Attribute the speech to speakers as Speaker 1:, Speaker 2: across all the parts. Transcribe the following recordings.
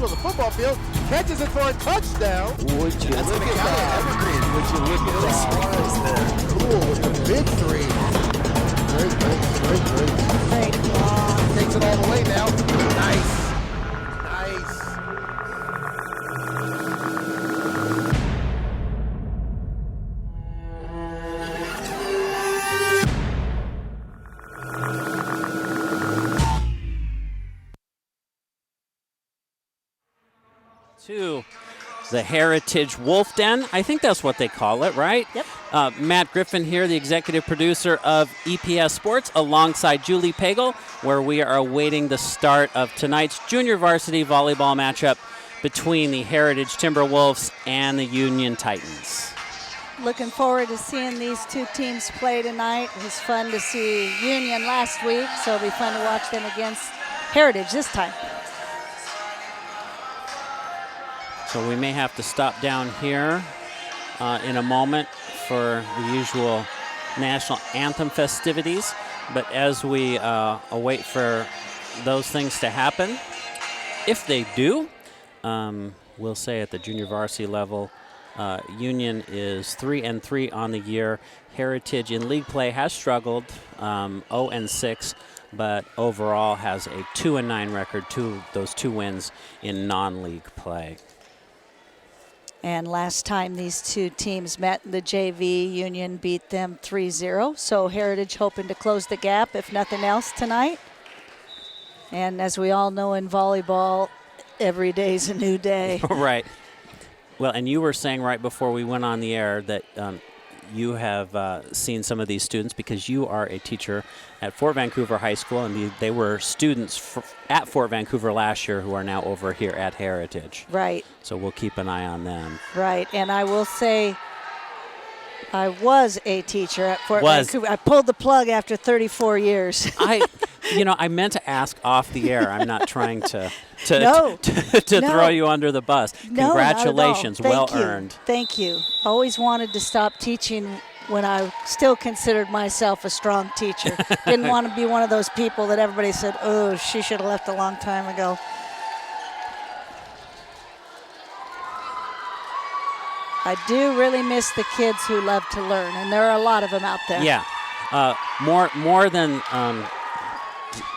Speaker 1: middle of the football field, catches it for a touchdown.
Speaker 2: Would you look at that? Evergreen. Would you look at that?
Speaker 1: Cool with the big three. Great.
Speaker 3: Great block.
Speaker 1: Takes it all the way now. Nice.
Speaker 4: To the Heritage Wolf Den. I think that's what they call it, right?
Speaker 3: Yep.
Speaker 4: Matt Griffin here, the executive producer of EPS Sports, alongside Julie Pagel, where we are awaiting the start of tonight's junior varsity volleyball matchup between the Heritage Timberwolves and the Union Titans.
Speaker 3: Looking forward to seeing these two teams play tonight. It was fun to see Union last week, so it'll be fun to watch them against Heritage this time.
Speaker 4: So we may have to stop down here in a moment for the usual national anthem festivities. But as we await for those things to happen, if they do, we'll say at the junior varsity level, Union is 3-3 on the year. Heritage in league play has struggled, 0-6, but overall has a 2-9 record, those two wins in non-league play.
Speaker 3: And last time these two teams met in the JV, Union beat them 3-0. So Heritage hoping to close the gap, if nothing else, tonight. And as we all know in volleyball, every day's a new day.
Speaker 4: Right. Well, and you were saying right before we went on the air that you have seen some of these students because you are a teacher at Fort Vancouver High School, and they were students at Fort Vancouver last year who are now over here at Heritage.
Speaker 3: Right.
Speaker 4: So we'll keep an eye on them.
Speaker 3: Right, and I will say I was a teacher at Fort Vancouver. I pulled the plug after 34 years.
Speaker 4: I meant to ask off the air. I'm not trying to
Speaker 3: No.
Speaker 4: throw you under the bus.
Speaker 3: No,
Speaker 4: Congratulations,
Speaker 3: not at all.
Speaker 4: well earned.
Speaker 3: Thank you. Always wanted to stop teaching when I still considered myself a strong teacher. Didn't want to be one of those people that everybody said, oh, she should have left a long time ago. I do really miss the kids who love to learn, and there are a lot of them out there.
Speaker 4: Yeah, more than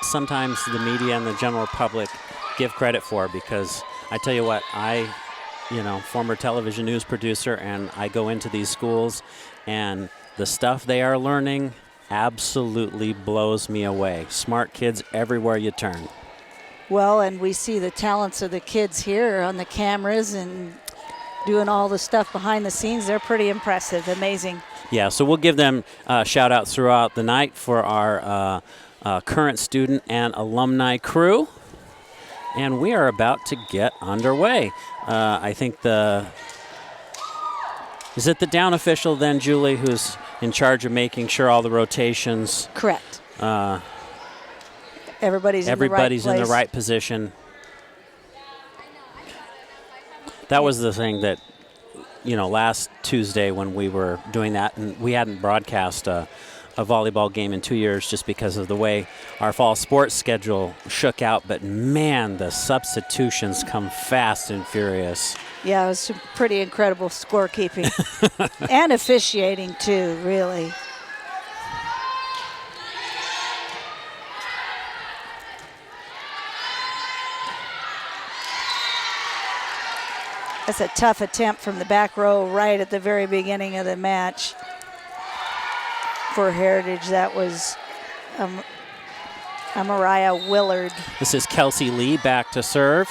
Speaker 4: sometimes the media and the general public give credit for, because I tell you what, former television news producer, and I go into these schools, and the stuff they are learning absolutely blows me away. Smart kids everywhere you turn.
Speaker 3: Well, and we see the talents of the kids here on the cameras and doing all the stuff behind the scenes. They're pretty impressive, amazing.
Speaker 4: Yeah, so we'll give them shout-outs throughout the night for our current student and alumni crew. And we are about to get underway. I think is it the down official then, Julie, who's in charge of making sure all the rotations?
Speaker 3: Correct. Everybody's in
Speaker 4: the right position. That was the thing that, last Tuesday when we were doing that, and we hadn't broadcast a volleyball game in 2 years just because of the way our fall sports schedule shook out. But, man, the substitutions come fast and furious.
Speaker 3: Yeah, it was some pretty incredible scorekeeping and officiating, too, really. That's a tough attempt from the back row right at the very beginning of the match. For Heritage, that was Mariah Willard.
Speaker 4: This is Kelsey Lee back to serve.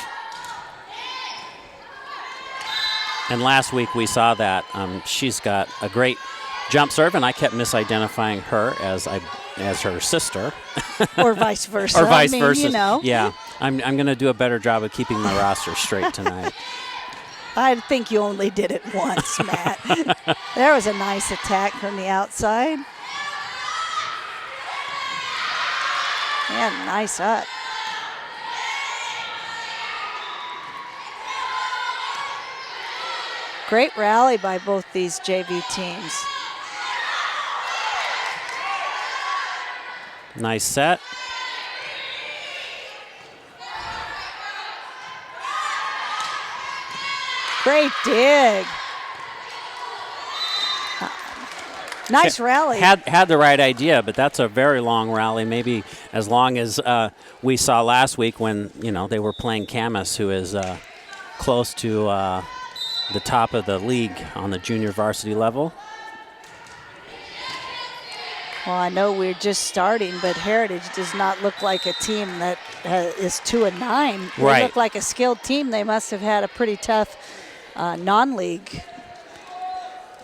Speaker 4: And last week we saw that she's got a great jump serve, and I kept misidentifying her as her sister.
Speaker 3: Or vice versa.
Speaker 4: Or vice versa.
Speaker 3: Yeah,
Speaker 4: I'm going to do a better job of keeping my roster straight tonight.
Speaker 3: I think you only did it once, Matt. There was a nice attack from the outside. Yeah, nice up. Great rally by both these JV teams.
Speaker 4: Nice set.
Speaker 3: Great dig. Nice rally.
Speaker 4: Had the right idea, but that's a very long rally, maybe as long as we saw last week when, they were playing Camas, who is close to the top of the league on the junior varsity level.
Speaker 3: Well, I know we're just starting, but Heritage does not look like a team that is 2-9. They
Speaker 4: Right.
Speaker 3: look like a skilled team. They must have had a pretty tough non-league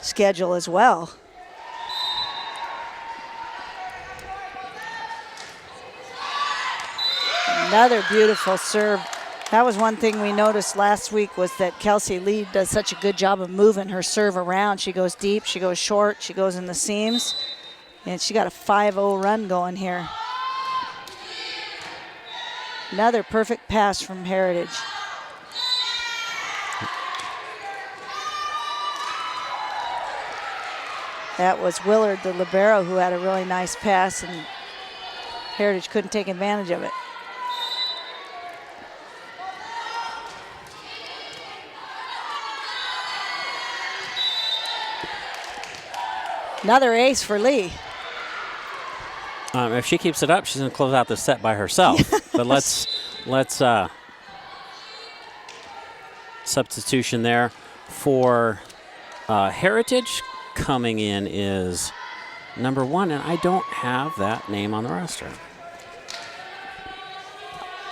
Speaker 3: schedule as well. Another beautiful serve. That was one thing we noticed last week, was that Kelsey Lee does such a good job of moving her serve around. She goes deep, she goes short, she goes in the seams. And she got a 5-0 run going here. Another perfect pass from Heritage. That was Willard, the libero, who had a really nice pass, and Heritage couldn't take advantage of it. Another ace for Lee.
Speaker 4: If she keeps it up, she's going to close out the set by herself. But let's substitution there for Heritage. Coming in is number 1, and I don't have that name on the roster.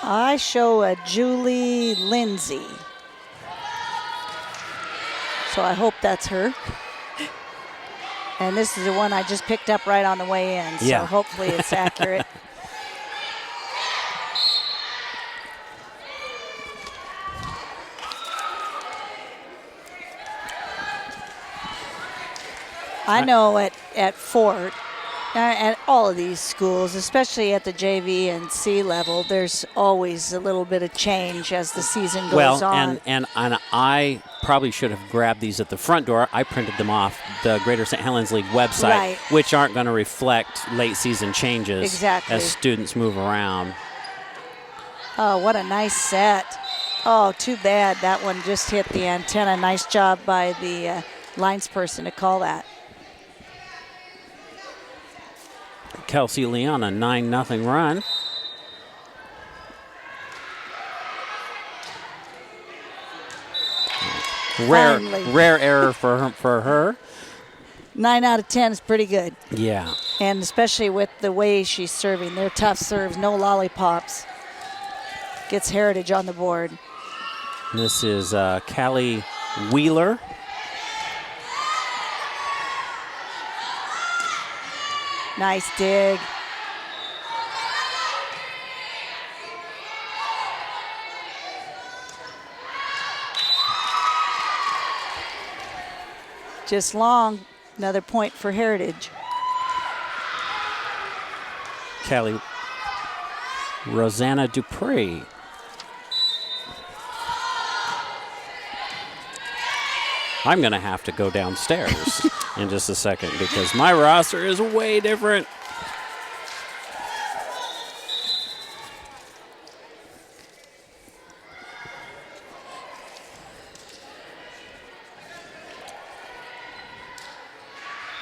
Speaker 3: I show a Julie Lindsay. So I hope that's her. And this is the one I just picked up right on the way in, so hopefully it's accurate. I know at Fort, at all of these schools, especially at the JV and C level, there's always a little bit of change as the season goes on.
Speaker 4: And I probably should have grabbed these at the front door. I printed them off the Greater St. Helens League website, which aren't going to reflect late season changes as students move around.
Speaker 3: Oh, what a nice set. Oh, too bad that one just hit the antenna. Nice job by the linesperson to call that.
Speaker 4: Kelsey Lee on a 9-0 run. Rare error for her.
Speaker 3: 9 out of 10 is pretty good.
Speaker 4: Yeah.
Speaker 3: And especially with the way she's serving. They're tough serves, no lollipops. Gets Heritage on the board.
Speaker 4: This is Callie Wheeler.
Speaker 3: Nice dig. Just long. Another point for Heritage.
Speaker 4: Callie Rosanna Dupree. I'm going to have to go downstairs in just a second because my roster is way different.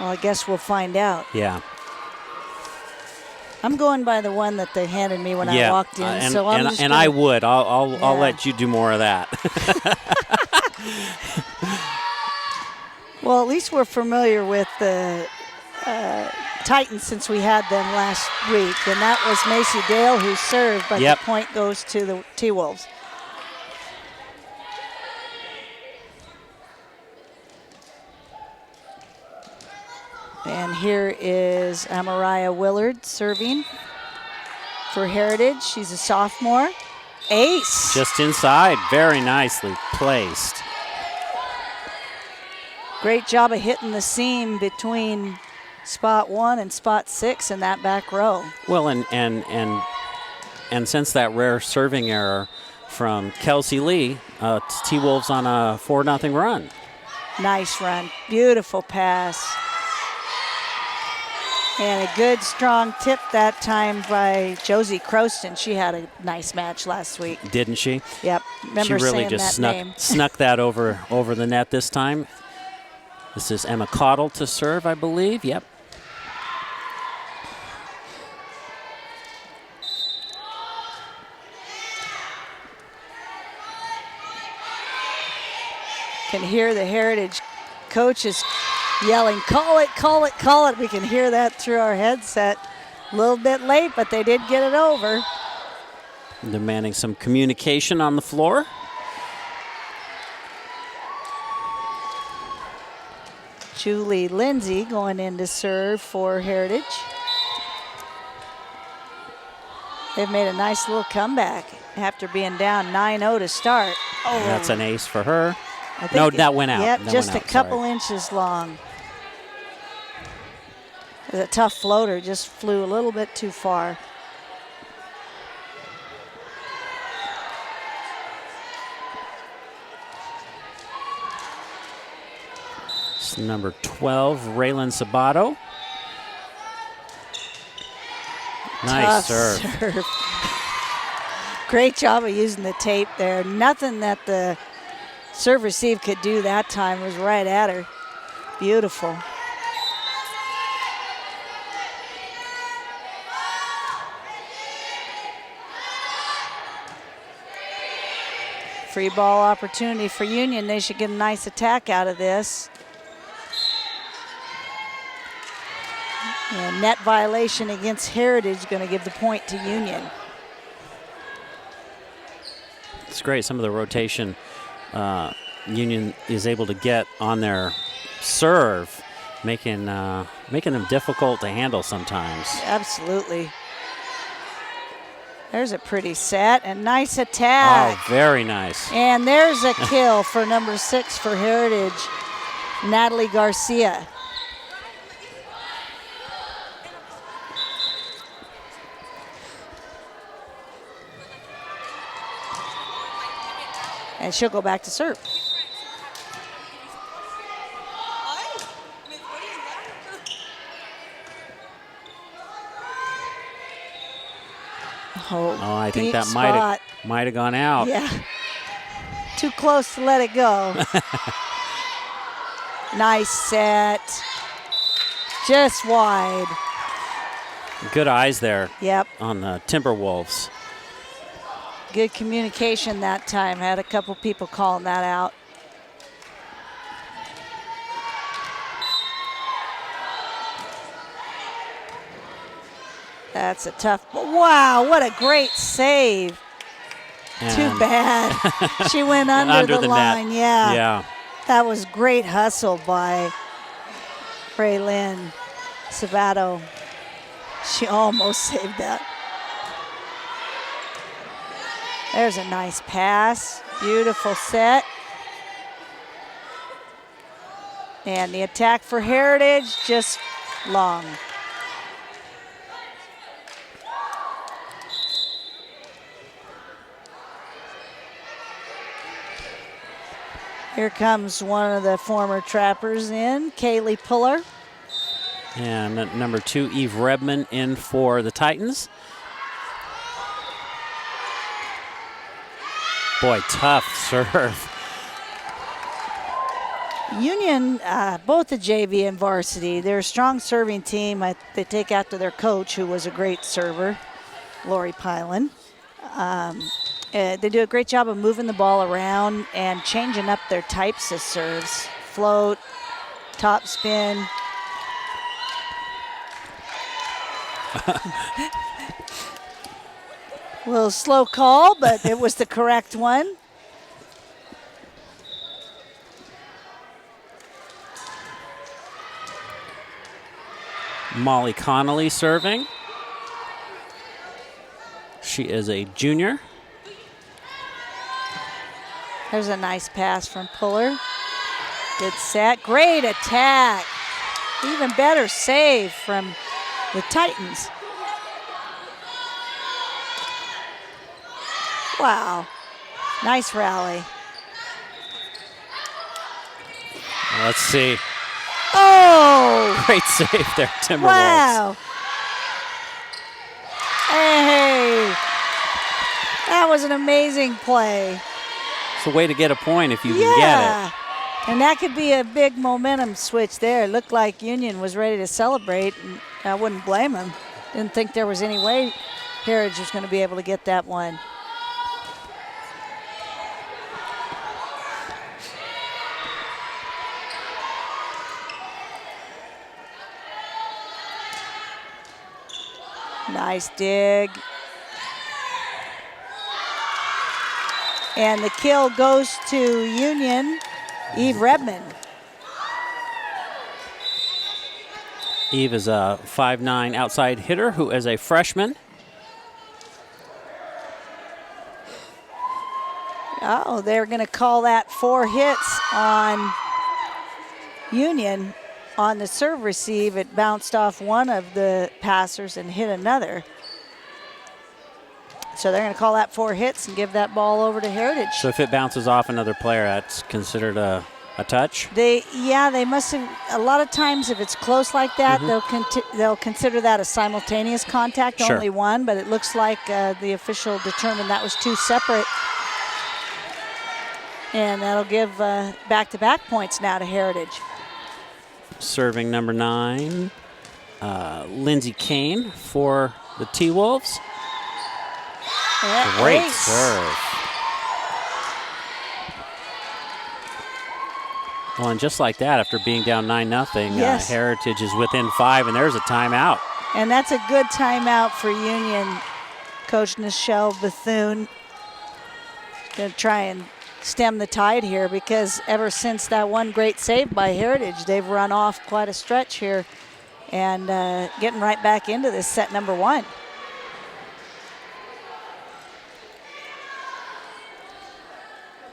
Speaker 3: Well, I guess we'll find out.
Speaker 4: Yeah.
Speaker 3: I'm going by the one that they handed me when I walked in.
Speaker 4: And I would. I'll let you do more of that.
Speaker 3: Well, at least we're familiar with the Titans since we had them last week. And that was Macy Dale who served, but the point goes to the T-Wolves. And here is Amariah Willard serving for Heritage. She's a sophomore. Ace.
Speaker 4: Just inside. Very nicely placed.
Speaker 3: Great job of hitting the seam between spot 1 and spot 6 in that back row.
Speaker 4: Well, and since that rare serving error from Kelsey Lee, T-Wolves on a 4-0 run.
Speaker 3: Nice run. Beautiful pass. And a good, strong tip that time by Josie Croston. She had a nice match last week.
Speaker 4: Didn't she?
Speaker 3: Yep. Remember
Speaker 4: She really
Speaker 3: saying
Speaker 4: just
Speaker 3: that name.
Speaker 4: snuck that over the net this time. This is Emma Cottle to serve, I believe. Yep.
Speaker 3: Can hear the Heritage coaches yelling, call it, call it, call it. We can hear that through our headset. A little bit late, but they did get it over.
Speaker 4: Demanding some communication on the floor.
Speaker 3: Julie Lindsay going in to serve for Heritage. They've made a nice little comeback after being down 9-0 to start. Oh,
Speaker 4: That's an ace for her.
Speaker 3: I think
Speaker 4: No, that went out.
Speaker 3: Yep,
Speaker 4: That
Speaker 3: just
Speaker 4: went
Speaker 3: a
Speaker 4: out,
Speaker 3: couple
Speaker 4: sorry.
Speaker 3: inches long. It was a tough floater, just flew a little bit too far.
Speaker 4: It's number 12, Raylan Sabato. Nice
Speaker 3: Tough serve. Great job of using the tape there. Nothing that the serve receive could do that time. It was right at her. Beautiful. Free ball opportunity for Union. They should get a nice attack out of this. And net violation against Heritage going to give the point to Union.
Speaker 4: It's great. Some of the rotation Union is able to get on their serve, making them difficult to handle sometimes.
Speaker 3: Absolutely. There's a pretty set and nice attack.
Speaker 4: Oh, very nice.
Speaker 3: And there's a kill for number 6 for Heritage, Natalie Garcia. And she'll go back to serve.
Speaker 4: Oh, I think
Speaker 3: deep
Speaker 4: that
Speaker 3: spot.
Speaker 4: might have gone out.
Speaker 3: Yeah. Too close to let it go. Nice set. Just wide.
Speaker 4: Good eyes there
Speaker 3: Yep.
Speaker 4: on the Timberwolves.
Speaker 3: Good communication that time. Had a couple people calling that out. That's a tough, wow, what a great save. Too
Speaker 4: And
Speaker 3: bad. She went under, the
Speaker 4: net.
Speaker 3: line, yeah.
Speaker 4: Yeah.
Speaker 3: That was great hustle by Raylyn Sabato. She almost saved that. There's a nice pass. Beautiful set. And the attack for Heritage, just long. Here comes one of the former Trappers in, Kaylee Puller.
Speaker 4: And number 2, Eve Redman in for the Titans. Boy, tough serve.
Speaker 3: Union, both the JV and varsity, they're a strong serving team. They take after their coach, who was a great server, Lori Pylan. They do a great job of moving the ball around and changing up their types of serves. Float, top spin. A little slow call, but it was the correct one.
Speaker 4: Molly Connolly serving. She is a junior.
Speaker 3: There's a nice pass from Puller. Good set. Great attack. Even better save from the Titans. Wow. Nice rally.
Speaker 4: Let's see.
Speaker 3: Oh!
Speaker 4: Great save there, Timberwolves.
Speaker 3: Wow. Hey, that was an amazing play.
Speaker 4: It's a way to get a point if you can get it.
Speaker 3: And that could be a big momentum switch there. It looked like Union was ready to celebrate, and I wouldn't blame them. Didn't think there was any way Heritage was going to be able to get that one. Nice dig. And the kill goes to Union, Eve Redmond.
Speaker 4: Eve is a 5'9" outside hitter who is a freshman.
Speaker 3: Oh, they're going to call that 4 hits on Union. On the serve receive, it bounced off one of the passers and hit another. So they're going to call that 4 hits and give that ball over to Heritage.
Speaker 4: So if it bounces off another player, that's considered a touch?
Speaker 3: They must have. A lot of times if it's close like that, they'll consider that a simultaneous contact,
Speaker 4: Sure.
Speaker 3: only one, but it looks like the official determined that was 2 separate. And that'll give back-to-back points now to Heritage.
Speaker 4: Serving number 9, Lindsey Kane for the T-Wolves. Great
Speaker 3: Ace.
Speaker 4: serve. Well, and just like that, after being down 9-0,
Speaker 3: Yes.
Speaker 4: Heritage is within 5, and there's a timeout.
Speaker 3: And that's a good timeout for Union. Coach Nichelle Bethune going to try and stem the tide here, because ever since that one great save by Heritage, they've run off quite a stretch here and getting right back into this set number 1.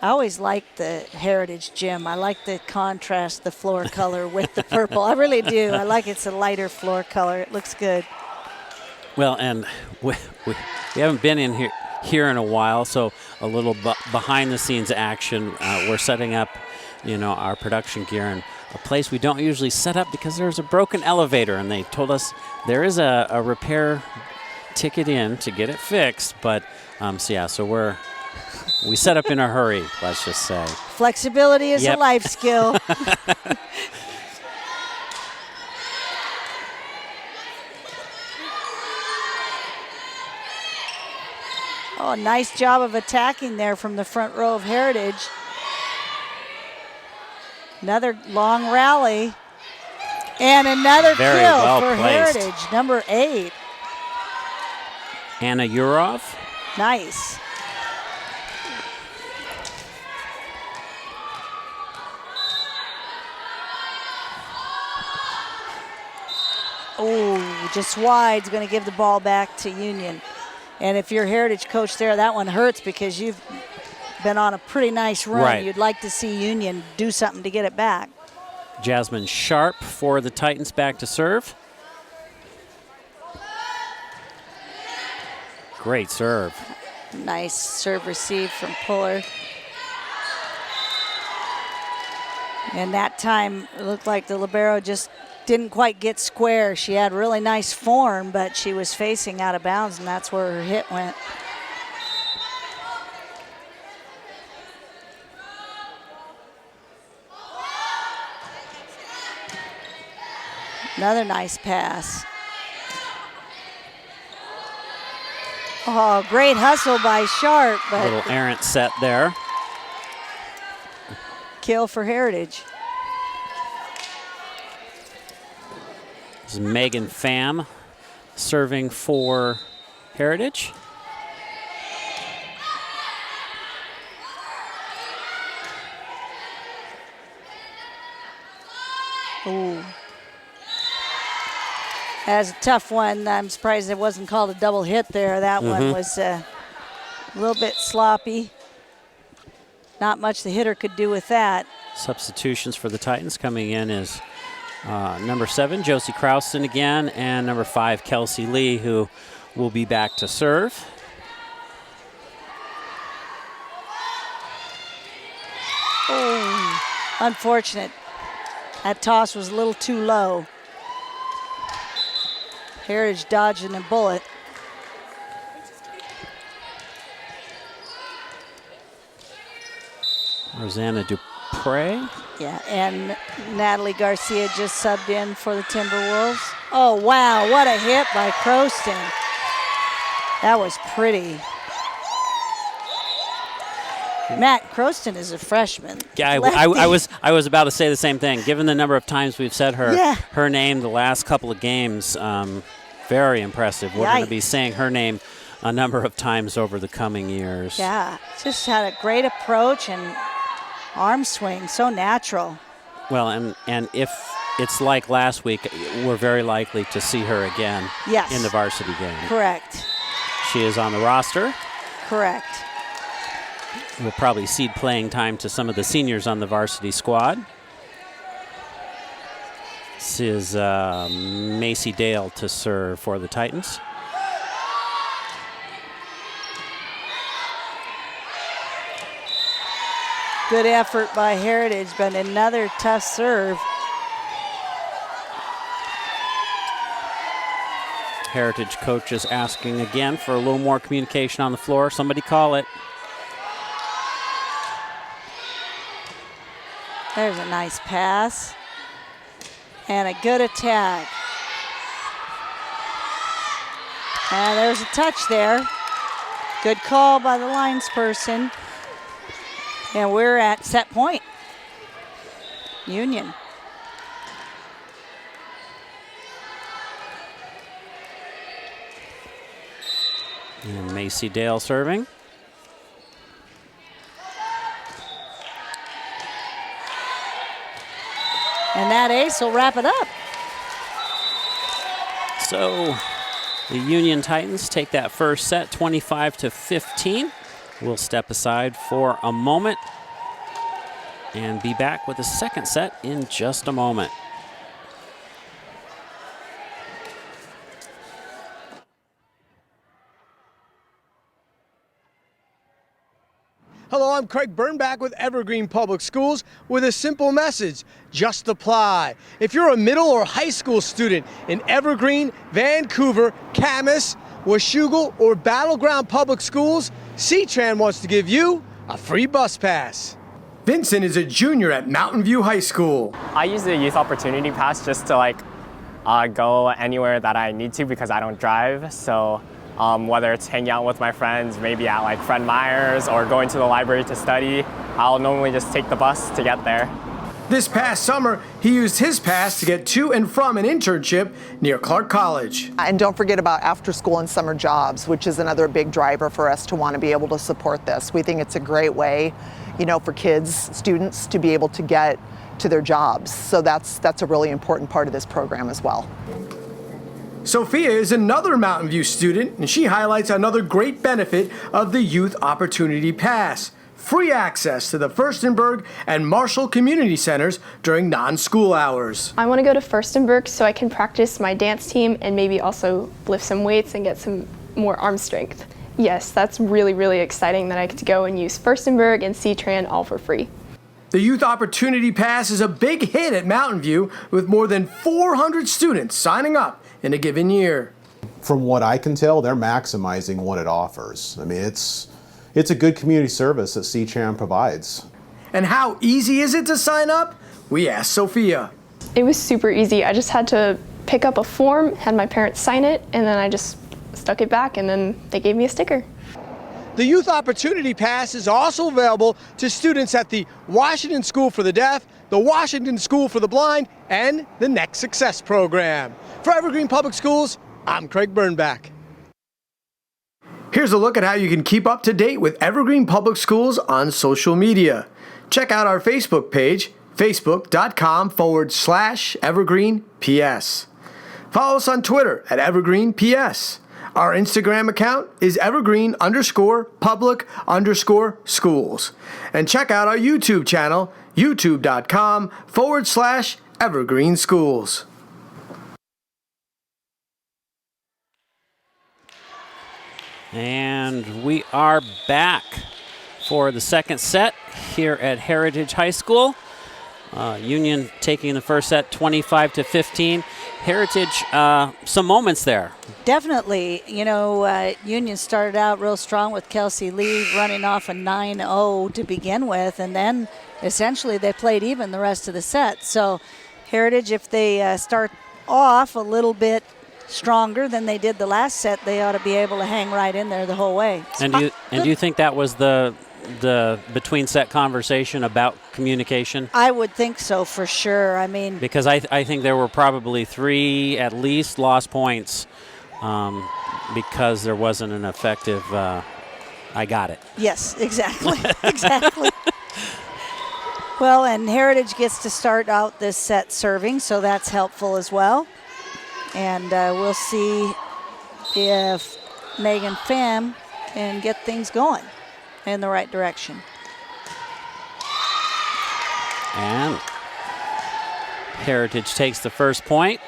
Speaker 3: I always liked the Heritage gym. I like the contrast, the floor color with the purple. I really do. I like it's a lighter floor color. It looks good.
Speaker 4: Well, and we haven't been in here in a while, so a little behind-the-scenes action. We're setting up, our production gear in a place we don't usually set up because there's a broken elevator, and they told us there is a repair ticket in to get it fixed. But so we set up in a hurry, let's just say.
Speaker 3: Flexibility is a life skill. Oh, nice job of attacking there from the front row of Heritage. Another long rally. And another
Speaker 4: Very
Speaker 3: kill
Speaker 4: well
Speaker 3: for
Speaker 4: placed.
Speaker 3: Heritage, number 8.
Speaker 4: Anna Urov.
Speaker 3: Nice. Oh, just wide's going to give the ball back to Union. And if you're Heritage coach there, that one hurts because you've been on a pretty nice run.
Speaker 4: Right.
Speaker 3: You'd like to see Union do something to get it back.
Speaker 4: Jasmine Sharp for the Titans back to serve. Great serve.
Speaker 3: Nice serve receive from Puller. And that time it looked like the libero just didn't quite get square. She had really nice form, but she was facing out of bounds, and that's where her hit went. Another nice pass. Oh, great hustle by Sharp, but
Speaker 4: Little errant set there.
Speaker 3: kill for Heritage.
Speaker 4: This is Megan Pham serving for Heritage.
Speaker 3: Ooh. That's a tough one. I'm surprised it wasn't called a double hit there. That one was a little bit sloppy. Not much the hitter could do with that.
Speaker 4: Substitutions for the Titans coming in is number 7, Josie Crouston again, and number 5, Kelsey Lee, who will be back to serve.
Speaker 3: Oh, unfortunate. That toss was a little too low. Heritage dodging a bullet.
Speaker 4: Rosanna Dupre.
Speaker 3: Yeah, and Natalie Garcia just subbed in for the Timberwolves. Oh, wow, what a hit by Croston. That was pretty. Matt, Croston is a freshman.
Speaker 4: Yeah, I was about to say the same thing. Given the number of times we've said her name the last couple of games, very impressive. We're going to be saying her name a number of times over the coming years.
Speaker 3: Yeah, just had a great approach and arm swing, so natural.
Speaker 4: Well, and if it's like last week, we're very likely to see her again in the varsity game.
Speaker 3: Correct.
Speaker 4: She is on the roster.
Speaker 3: Correct.
Speaker 4: We'll probably cede playing time to some of the seniors on the varsity squad. This is Macy Dale to serve for the Titans.
Speaker 3: Good effort by Heritage, but another tough serve.
Speaker 4: Heritage coach is asking again for a little more communication on the floor. Somebody call it.
Speaker 3: There's a nice pass. And a good attack. And there's a touch there. Good call by the linesperson. And we're at set point. Union.
Speaker 4: And Macy Dale serving.
Speaker 3: And that ace will wrap it up.
Speaker 4: So the Union Titans take that first set 25-15. We'll step aside for a moment and be back with the second set in just a moment.
Speaker 2: Hello, I'm Craig Burnback with Evergreen Public Schools with a simple message: just apply. If you're a middle or high school student in Evergreen, Vancouver, Camas, Washougal, or Battleground Public Schools, C-Tran wants to give you a free bus pass. Vincent is a junior at Mountain View High School.
Speaker 5: I use the Youth Opportunity Pass just to go anywhere that I need to because I don't drive. So whether it's hanging out with my friends, maybe at Fred Meyer's, or going to the library to study, I'll normally just take the bus to get there.
Speaker 2: This past summer, he used his pass to get to and from an internship near Clark College.
Speaker 6: And don't forget about after school and summer jobs, which is another big driver for us to want to be able to support this. We think it's a great way, for kids, students to be able to get to their jobs. So that's a really important part of this program as well.
Speaker 2: Sophia is another Mountain View student, and she highlights another great benefit of the Youth Opportunity Pass: free access to the Furstenberg and Marshall Community Centers during non-school hours.
Speaker 7: I want to go to Furstenberg so I can practice my dance team and maybe also lift some weights and get some more arm strength. Yes, that's really, really exciting that I get to go and use Furstenberg and C-Tran all for free.
Speaker 2: The Youth Opportunity Pass is a big hit at Mountain View, with more than 400 students signing up in a given year.
Speaker 8: From what I can tell, they're maximizing what it offers. I mean, it's a good community service that C-Tran provides.
Speaker 2: And how easy is it to sign up? We asked Sophia.
Speaker 7: It was super easy. I just had to pick up a form, had my parents sign it, and then I just stuck it back, and then they gave me a sticker.
Speaker 2: The Youth Opportunity Pass is also available to students at the Washington School for the Deaf, the Washington School for the Blind, and the Next Success Program. For Evergreen Public Schools, I'm Craig Burnback. Here's a look at how you can keep up to date with Evergreen Public Schools on social media. Check out our Facebook page, facebook.com/EvergreenPS. Follow us on Twitter at EvergreenPS. Our Instagram account is evergreen_public_schools. And check out our YouTube channel, youtube.com/Evergreen Schools.
Speaker 4: And we are back for the second set here at Heritage High School. Union taking the first set 25-15. Heritage, some moments there.
Speaker 3: Definitely. You know, Union started out real strong with Kelsey Lee running off a 9-0 to begin with, and then essentially they played even the rest of the set. So Heritage, if they start off a little bit stronger than they did the last set, they ought to be able to hang right in there the whole way.
Speaker 4: And do you think that was the between set conversation about communication?
Speaker 3: I would think so, for sure. I mean,
Speaker 4: because I think there were probably 3 at least lost points because there wasn't an effective I got it.
Speaker 3: Yes, exactly. Exactly. Well, and Heritage gets to start out this set serving, so that's helpful as well. And we'll see if Megan Pham can get things going in the right direction.
Speaker 4: And Heritage takes the first point.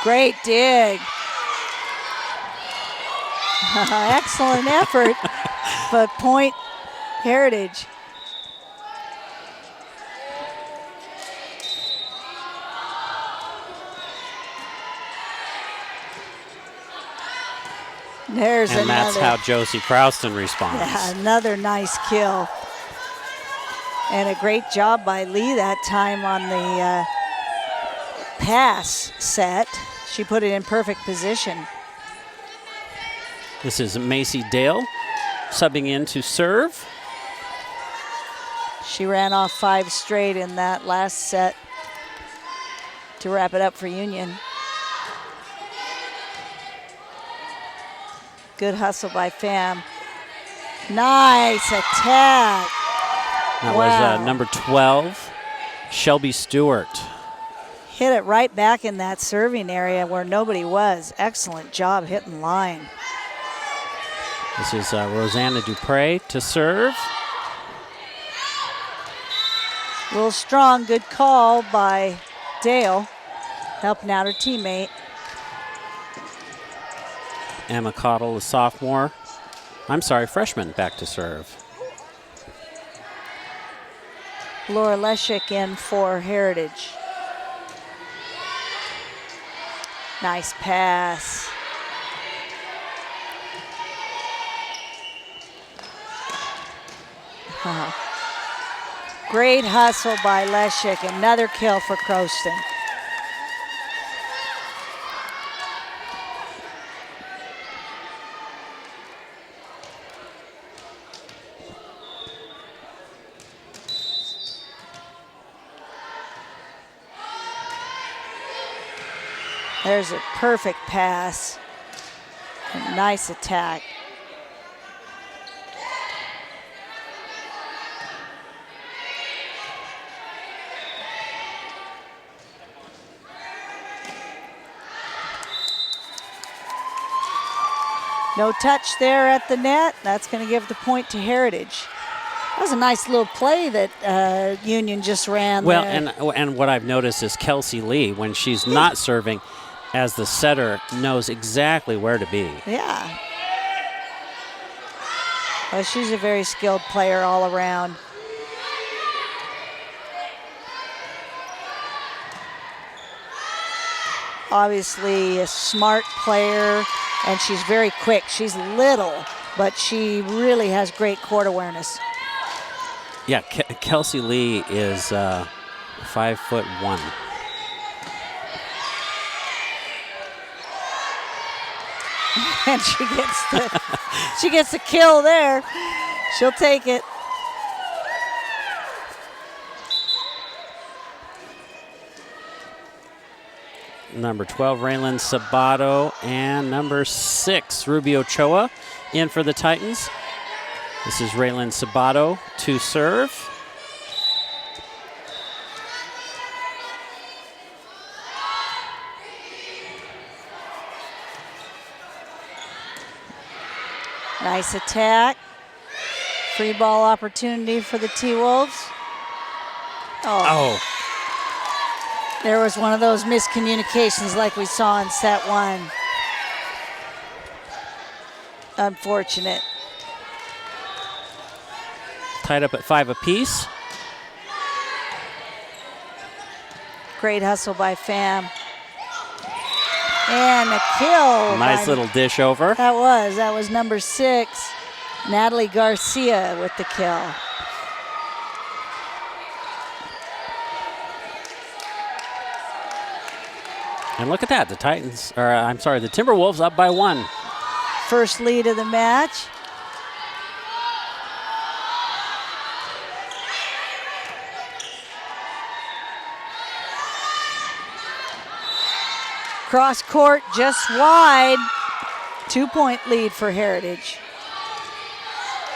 Speaker 3: Great dig. Excellent effort, but point Heritage. There's
Speaker 4: and
Speaker 3: another.
Speaker 4: That's how Josie Crowston responds.
Speaker 3: Yeah, another nice kill. And a great job by Lee that time on the pass set. She put it in perfect position.
Speaker 4: This is Macy Dale subbing in to serve.
Speaker 3: She ran off 5 straight in that last set to wrap it up for Union. Good hustle by Pham. Nice attack.
Speaker 4: That
Speaker 3: Wow.
Speaker 4: was number 12, Shelby Stewart.
Speaker 3: Hit it right back in that serving area where nobody was. Excellent job hitting line.
Speaker 4: This is Rosanna Dupre to serve.
Speaker 3: Real strong, good call by Dale, helping out her teammate.
Speaker 4: Emma Cottle, the sophomore. I'm sorry, freshman, back to serve.
Speaker 3: Laura Leshik in for Heritage. Nice pass. Great hustle by Leshik. Another kill for Crowston. There's a perfect pass. A nice attack. No touch there at the net. That's going to give the point to Heritage. That was a nice little play that Union just ran
Speaker 4: Well,
Speaker 3: there.
Speaker 4: and what I've noticed is Kelsey Lee, when she's not serving, as the setter, knows exactly where to be.
Speaker 3: Yeah. Well, she's a very skilled player all around. Obviously a smart player, and she's very quick. She's little, but she really has great court awareness.
Speaker 4: Yeah, Kelsey Lee is 5'1".
Speaker 3: And she gets the kill there. She'll take it.
Speaker 4: Number 12, Raylan Sabato, and number 6, Ruby Ochoa in for the Titans. This is Raylan Sabato to serve.
Speaker 3: Nice attack. Free ball opportunity for the T-Wolves.
Speaker 4: Oh.
Speaker 3: There was one of those miscommunications like we saw in set 1. Unfortunate.
Speaker 4: Tied up at 5 apiece.
Speaker 3: Great hustle by Pham. And a kill.
Speaker 4: Nice little dish over.
Speaker 3: That was number 6, Natalie Garcia with the kill.
Speaker 4: And look at that, the Timberwolves up by 1.
Speaker 3: First lead of the match. Cross court just wide. 2-point lead for Heritage.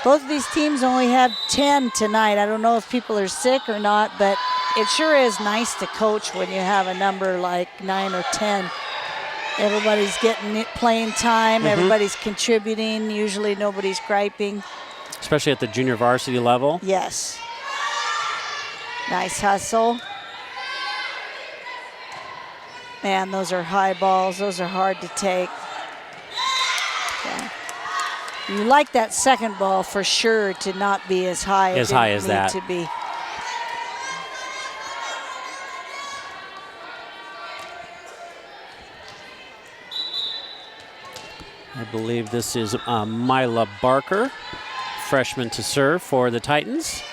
Speaker 3: Both of these teams only have 10 tonight. I don't know if people are sick or not, but it sure is nice to coach when you have a number like 9 or 10. Everybody's getting playing time. Everybody's contributing. Usually nobody's griping.
Speaker 4: Especially at the junior varsity level.
Speaker 3: Yes. Nice hustle. Man, those are high balls. Those are hard to take. Yeah. You like that second ball for sure to not be as high
Speaker 4: as that.
Speaker 3: To be.
Speaker 4: I believe this is Mila Barker, freshman to serve for the Titans.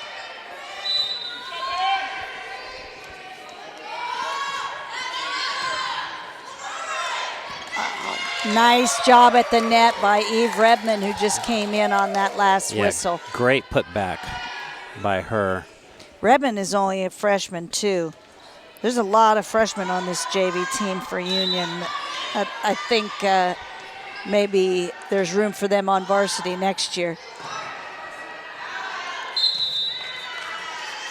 Speaker 3: Nice job at the net by Eve Redmond, who just came in on that last whistle.
Speaker 4: Great putback by her.
Speaker 3: Redmond is only a freshman, too. There's a lot of freshmen on this JV team for Union. I think maybe there's room for them on varsity next year.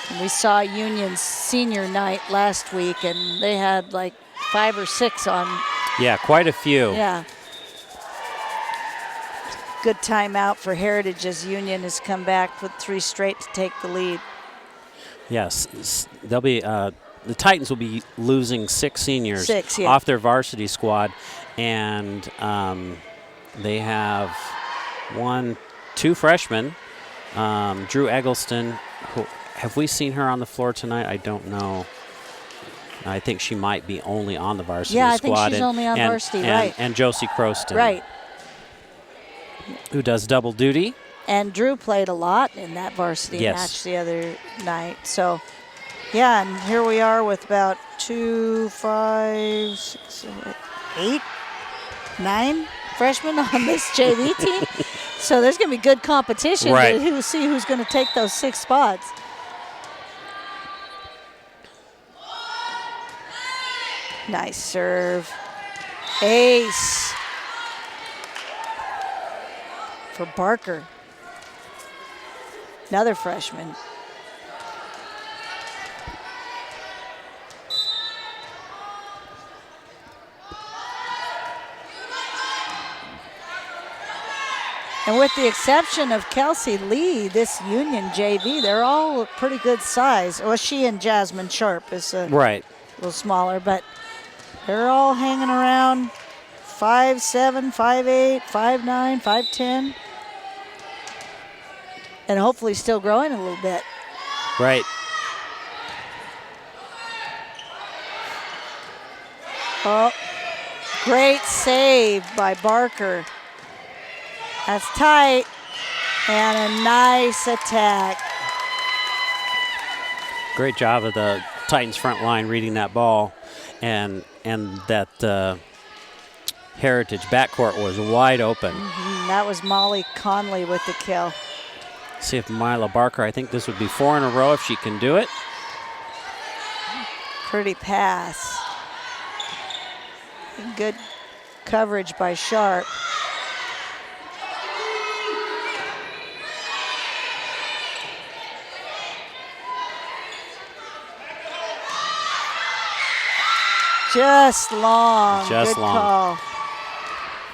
Speaker 3: And we saw Union's senior night last week, and they had like 5 or 6 on.
Speaker 4: Yeah, quite a few.
Speaker 3: Yeah. Good timeout for Heritage as Union has come back with 3 straight to take the lead.
Speaker 4: Yes, they'll be the Titans will be losing 6 seniors
Speaker 3: off
Speaker 4: their varsity squad, and they have 2 freshmen. Drew Eggleston, who, have we seen her on the floor tonight? I don't know. I think she might be only on the varsity squad.
Speaker 3: Yeah, I think she's only on varsity, right.
Speaker 4: And Josie Croston.
Speaker 3: Right.
Speaker 4: Who does double duty.
Speaker 3: And Drew played a lot in that varsity match the other night. So, yeah, and here we are with about 2, 5, 6, 7, 8, 9 freshmen on this JV team. So there's going to be good competition to see who's going to take those 6 spots. Nice serve. Ace for Barker. Another freshman. And with the exception of Kelsey Lee, this Union JV, they're all a pretty good size. Well, she and Jasmine Sharp is a little smaller, but they're all hanging around 5'7", 5'8", 5'9", 5'10". And hopefully still growing a little bit.
Speaker 4: Right.
Speaker 3: Oh, great save by Barker. That's tight. And a nice attack.
Speaker 4: Great job of the Titans front line reading that ball. And that Heritage backcourt was wide open.
Speaker 3: That was Molly Conley with the kill.
Speaker 4: See if Mila Barker, I think this would be 4 in a row if she can do it.
Speaker 3: Pretty pass. Good coverage by Sharp. Just long.
Speaker 4: Just
Speaker 3: good
Speaker 4: long.
Speaker 3: Call.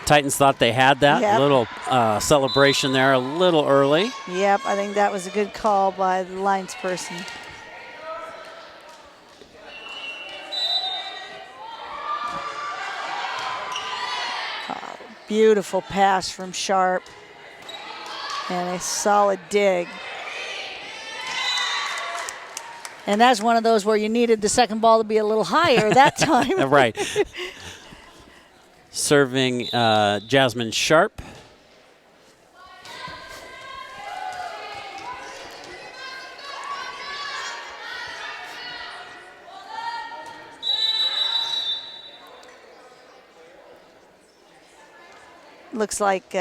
Speaker 4: Titans thought they had that little celebration there a little early.
Speaker 3: Yep, I think that was a good call by the linesperson. Beautiful pass from Sharp. And a solid dig. And that's one of those where you needed the second ball to be a little higher that time.
Speaker 4: Right. Serving Jasmine Sharp.
Speaker 3: Looks like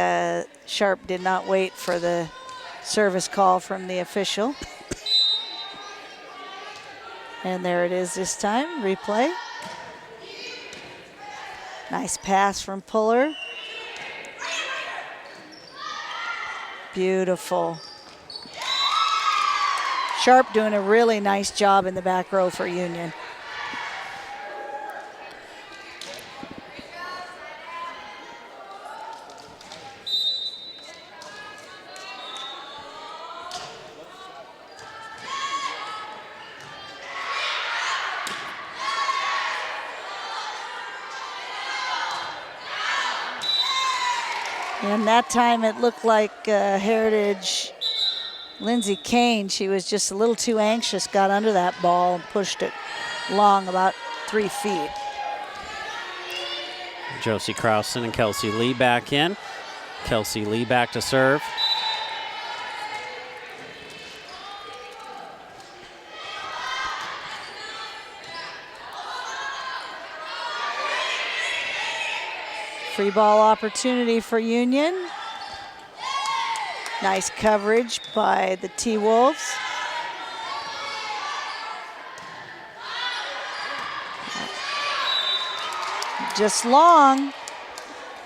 Speaker 3: Sharp did not wait for the service call from the official. And there it is this time, replay. Nice pass from Puller. Beautiful. Sharp doing a really nice job in the back row for Union. And that time it looked like Heritage, Lindsay Kane, she was just a little too anxious, got under that ball and pushed it long, about 3 feet.
Speaker 4: Josie Krausen and Kelsey Lee back in. Kelsey Lee back to serve.
Speaker 3: Free ball opportunity for Union. Nice coverage by the T-Wolves. Just long,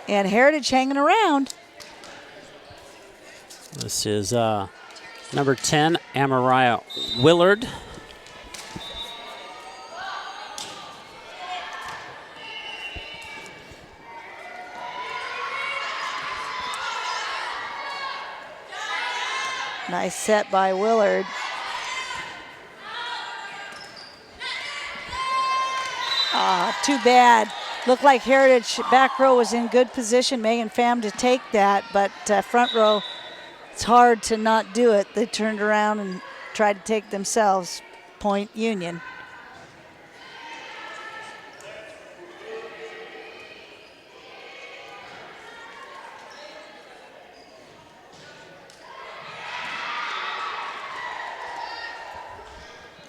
Speaker 3: and Heritage hanging around.
Speaker 4: This is number 10, Amariah Willard.
Speaker 3: Nice set by Willard. Ah, too bad. Looked like Heritage back row was in good position, Megan Pham to take that, but front row, it's hard to not do it. They turned around and tried to take themselves. Point Union.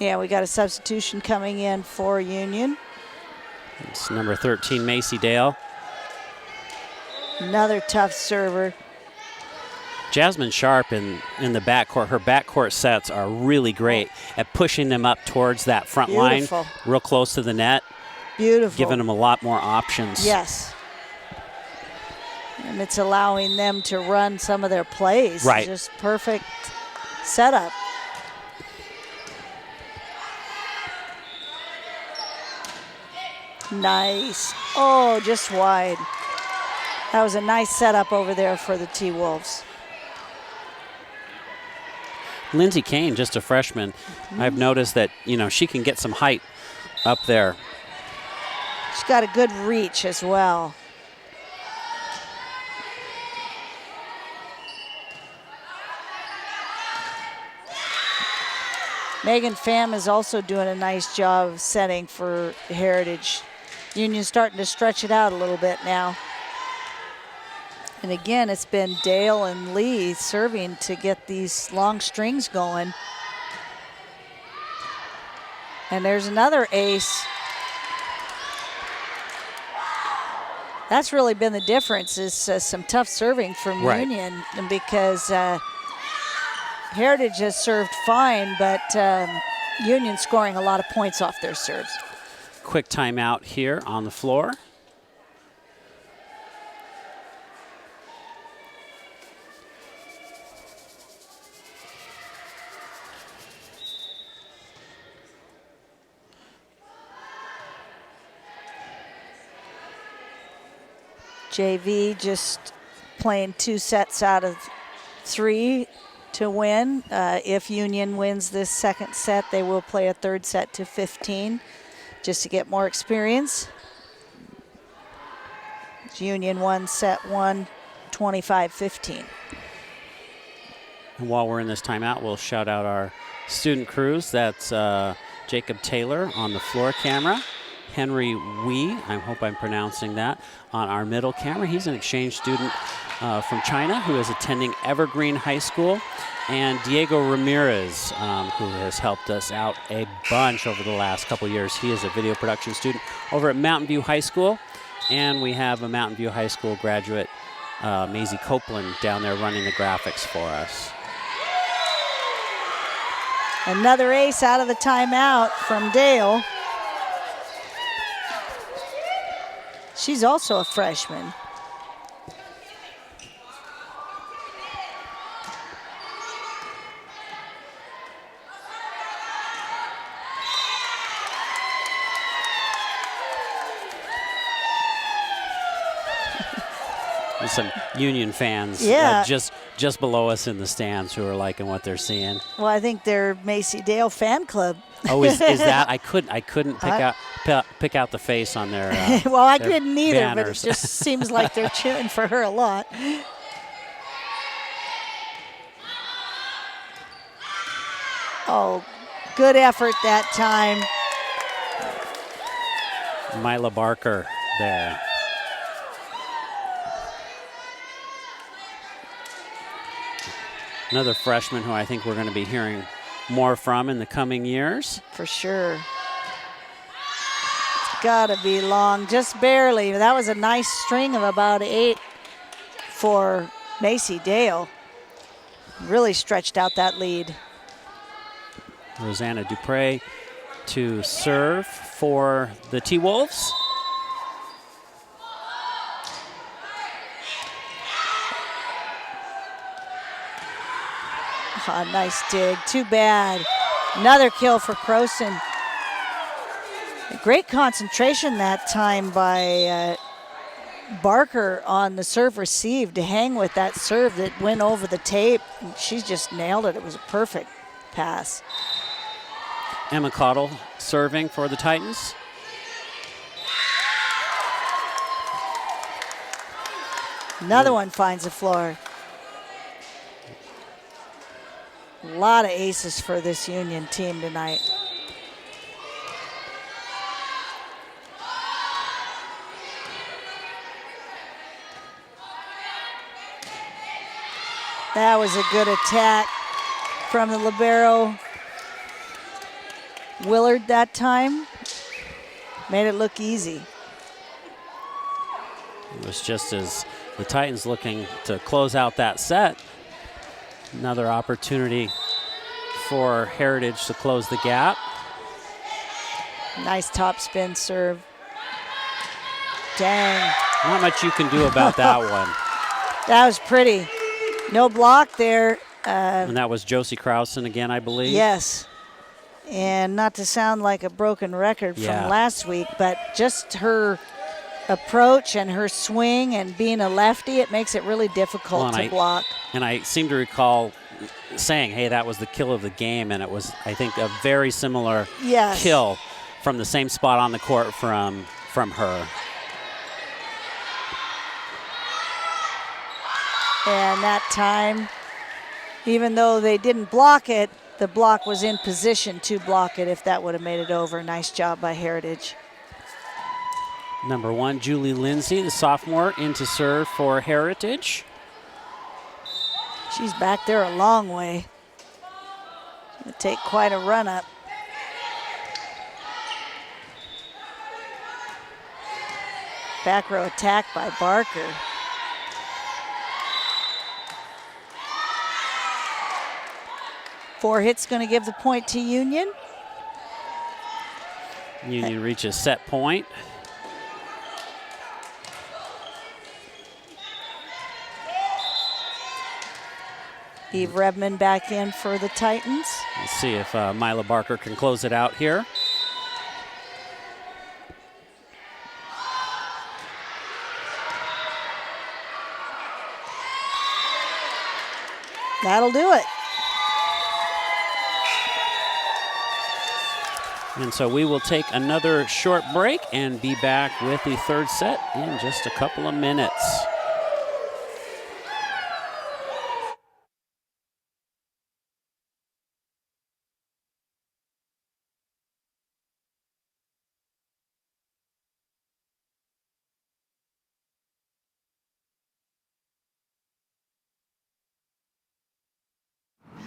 Speaker 3: Yeah, we got a substitution coming in for Union.
Speaker 4: It's number 13, Macy Dale.
Speaker 3: Another tough server.
Speaker 4: Jasmine Sharp in the backcourt, her backcourt sets are really great at pushing them up towards that front
Speaker 3: Beautiful.
Speaker 4: line, real close to the net.
Speaker 3: Beautiful.
Speaker 4: Giving them a lot more options.
Speaker 3: Yes. And it's allowing them to run some of their plays.
Speaker 4: Right.
Speaker 3: Just perfect setup. Nice. Oh, just wide. That was a nice setup over there for the T-Wolves.
Speaker 4: Lindsay Kane, just a freshman. I've noticed that, she can get some height up there.
Speaker 3: She's got a good reach as well. Megan Pham is also doing a nice job of setting for Heritage. Union's starting to stretch it out a little bit now. And again, it's been Dale and Lee serving to get these long strings going. And there's another ace. That's really been the difference, is some tough serving from Union, because Heritage has served fine, but Union scoring a lot of points off their serves.
Speaker 4: Quick timeout here on the floor.
Speaker 3: JV just playing 2 sets out of 3 to win. If Union wins this second set, they will play a third set to 15 just to get more experience. Union won set 1, 25-15.
Speaker 4: And while we're in this timeout, we'll shout out our student crews. That's Jacob Taylor on the floor camera, Henry Wee, I hope I'm pronouncing that, on our middle camera. He's an exchange student from China who is attending Evergreen High School, and Diego Ramirez, who has helped us out a bunch over the last couple years. He is a video production student over at Mountain View High School, and we have a Mountain View High School graduate, Maisie Copeland, down there running the graphics for us.
Speaker 3: Another ace out of the timeout from Dale. She's also a freshman.
Speaker 4: There's some Union fans just below us in the stands who are liking what they're seeing.
Speaker 3: Well, I think they're Macy Dale fan club.
Speaker 4: Oh, is that? I couldn't pick out the face on their.
Speaker 3: Well, I
Speaker 4: their
Speaker 3: couldn't either,
Speaker 4: banners.
Speaker 3: but it just seems like they're cheering for her a lot. Oh, good effort that time.
Speaker 4: Mila Barker there. Another freshman who I think we're going to be hearing more from in the coming years.
Speaker 3: For sure. It's gotta be long, just barely. That was a nice string of about 8 for Macy Dale. Really stretched out that lead.
Speaker 4: Rosanna Dupre to serve for the T-Wolves.
Speaker 3: Oh, nice dig, too bad. Another kill for Croson. Great concentration that time by Barker on the serve received to hang with that serve that went over the tape. She just nailed it. It was a perfect pass.
Speaker 4: Emma Cottle serving for the Titans.
Speaker 3: Another one finds the floor. A lot of aces for this Union team tonight. That was a good attack from the libero Willard that time. Made it look easy.
Speaker 4: It was just as the Titans looking to close out that set. Another opportunity for Heritage to close the gap.
Speaker 3: Nice top spin serve. Dang.
Speaker 4: Not much you can do about that one.
Speaker 3: That was pretty. No block there.
Speaker 4: And that was Josie Krausen again, I believe.
Speaker 3: Yes. And not to sound like a broken record from last week, but just her approach and her swing and being a lefty, it makes it really difficult to block.
Speaker 4: And I seem to recall saying, hey, that was the kill of the game, and it was, I think, a very similar kill from the same spot on the court from her.
Speaker 3: And that time, even though they didn't block it, the block was in position to block it if that would have made it over. Nice job by Heritage.
Speaker 4: Number 1, Julie Lindsay, the sophomore, in to serve for Heritage.
Speaker 3: She's back there a long way. It's gonna take quite a run up. Back row attack by Barker. Four hits going to give the point to Union.
Speaker 4: Union reaches set point.
Speaker 3: Eve Redmond back in for the Titans.
Speaker 4: Let's see if Mila Barker can close it out here.
Speaker 3: That'll do it.
Speaker 4: And so we will take another short break and be back with the third set in just a couple of minutes.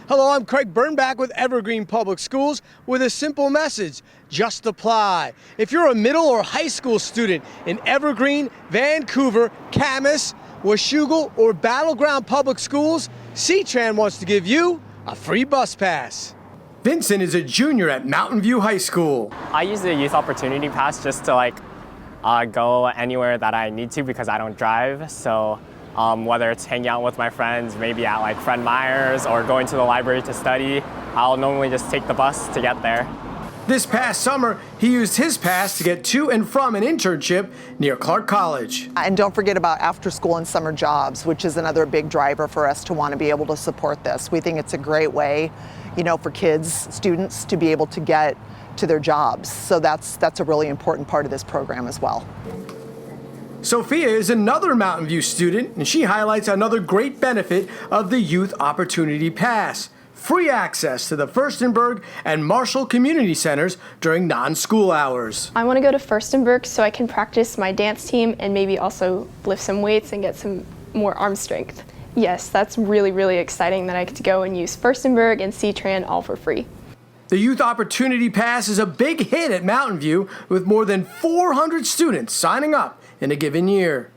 Speaker 2: Hello, I'm Craig Burnback with Evergreen Public Schools with a simple message: just apply. If you're a middle or high school student in Evergreen, Vancouver, Camas, Washougal, or Battleground Public Schools, C-Tran wants to give you a free bus pass. Vincent is a junior at Mountain View High School.
Speaker 5: I use the youth opportunity pass just to go anywhere that I need to because I don't drive. So whether it's hanging out with my friends, maybe at Fred Meyer's, or going to the library to study, I'll normally just take the bus to get there.
Speaker 2: This past summer, he used his pass to get to and from an internship near Clark College.
Speaker 6: And don't forget about after school and summer jobs, which is another big driver for us to want to be able to support this. We think it's a great way, for kids, students to be able to get to their jobs. So that's a really important part of this program as well.
Speaker 2: Sophia is another Mountain View student, and she highlights another great benefit of the Youth Opportunity Pass: free access to the Furstenberg and Marshall Community Centers during non-school hours.
Speaker 7: I want to go to Furstenberg so I can practice my dance team and maybe also lift some weights and get some more arm strength. Yes, that's really, really exciting that I get to go and use Furstenberg and C-Tran all for free.
Speaker 2: The Youth Opportunity Pass is a big hit at Mountain View, with more than 400 students signing up in a given year.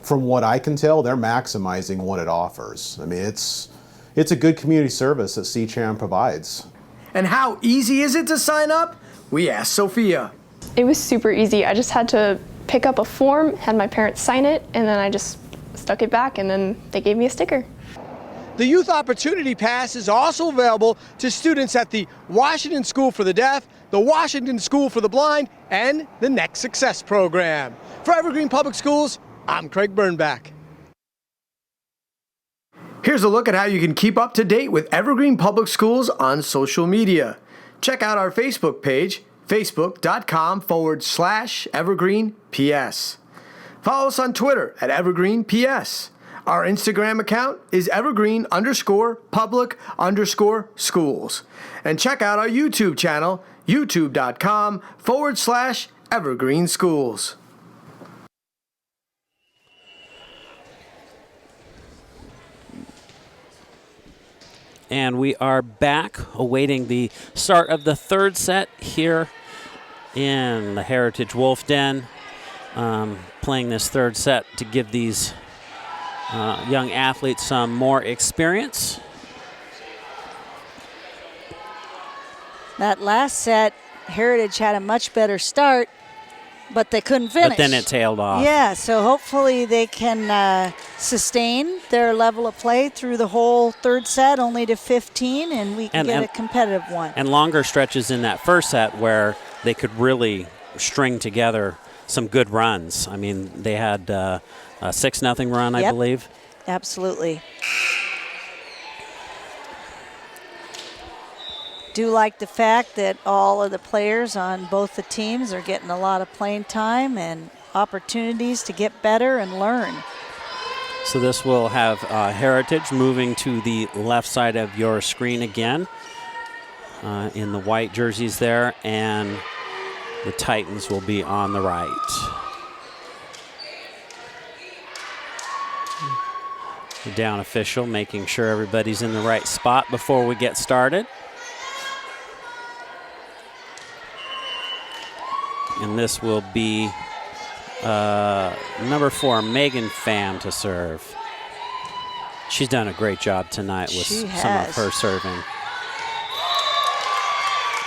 Speaker 8: From what I can tell, they're maximizing what it offers. I mean, it's a good community service that C-Tran provides.
Speaker 2: And how easy is it to sign up? We asked Sophia.
Speaker 7: It was super easy. I just had to pick up a form, had my parents sign it, and then I just stuck it back, and then they gave me a sticker.
Speaker 2: The Youth Opportunity Pass is also available to students at the Washington School for the Deaf, the Washington School for the Blind, and the Next Success Program. For Evergreen Public Schools, I'm Craig Burnback. Here's a look at how you can keep up to date with Evergreen Public Schools on social media. Check out our Facebook page, facebook.com/EvergreenPS. Follow us on Twitter at EvergreenPS. Our Instagram account is evergreen_public_schools. And check out our YouTube channel, youtube.com/Evergreen Schools.
Speaker 4: And we are back awaiting the start of the third set here in the Heritage Wolf Den. Playing this third set to give these young athletes some more experience.
Speaker 3: That last set, Heritage had a much better start, but they couldn't finish.
Speaker 4: But then it tailed off.
Speaker 3: Yeah, so hopefully they can sustain their level of play through the whole third set, only to 15, and we can get a competitive one.
Speaker 4: And longer stretches in that first set where they could really string together some good runs. I mean, they had a 6-0 run, I believe.
Speaker 3: Absolutely. Do like the fact that all of the players on both the teams are getting a lot of playing time and opportunities to get better and learn.
Speaker 4: So this will have Heritage moving to the left side of your screen again in the white jerseys there, and the Titans will be on the right. The down official making sure everybody's in the right spot before we get started. And this will be number 4, Megan Pham, to serve. She's done a great job tonight with some of her serving.